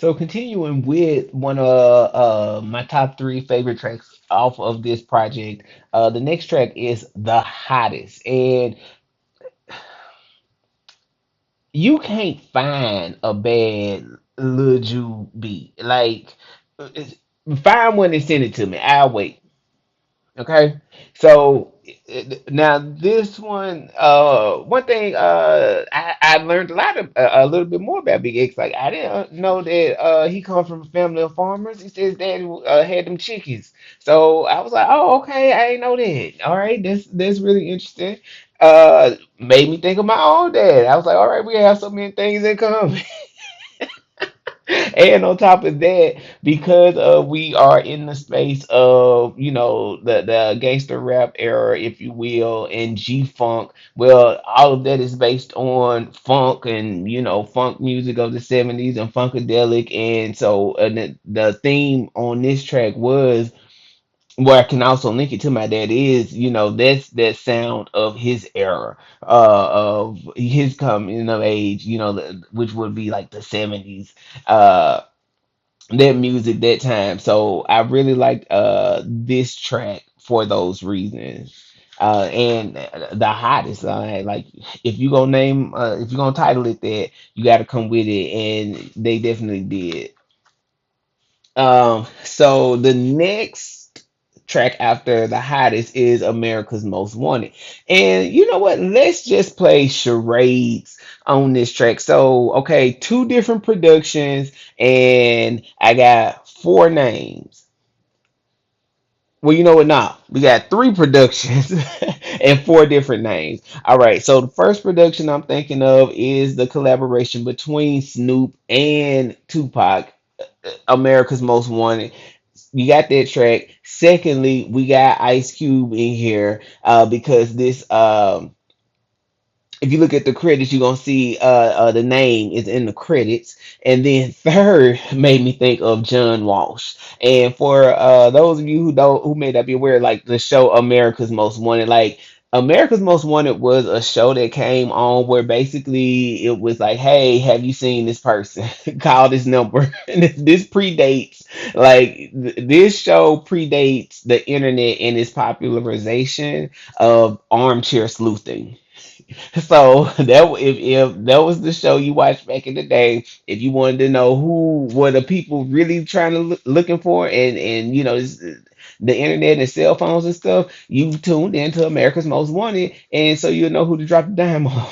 So continuing with one of my top three favorite tracks off of this project, the next track is The Hottest. And you can't find a bad Lil Ju beat. Like, it's- find one and send it to me. I'll wait. Okay, so now this one, one thing, I learned a lot of a little bit more about Big X. Like I didn't know that he come from a family of farmers. He says daddy had them chickens, so I was like, oh okay, I didn't know that. All right, that's really interesting. Made me think of my own dad. I was like, all right, we have so many things in common. And on top of that, because we are in the space of, the gangster rap era, if you will, and G Funk, well, all of that is based on funk and, funk music of the 70s and funkadelic. And so the theme on this track was where I can also link it to my dad is, that's that sound of his era, of his coming of age, which would be like the 70s. That music that time. So I really liked this track for those reasons. And the hottest, like if you gonna name, if you're gonna title it that, you got to come with it, and they definitely did. So the next track after the hottest is America's Most Wanted. And you know what? Let's just play charades on this track. So, okay, two different productions, and I got four names. Well, you know what? Now we got three productions and four different names. All right. So the first production I'm thinking of is the collaboration between Snoop and Tupac, America's Most Wanted. You got that track. Secondly, we got Ice Cube in here because this if you look at the credits, you're gonna see the name is in the credits. And then third made me think of John Walsh. And for those of you who may not be aware, like the show America's Most Wanted, like America's Most Wanted was a show that came on where basically it was like, hey, have you seen this person? Call this number. And this predates, this show predates the internet and its popularization of armchair sleuthing. So if that was the show you watched back in the day, if you wanted to know who were the people really trying to looking for, and the internet and cell phones and stuff, you tuned into America's Most Wanted, and so you'll know who to drop the dime on.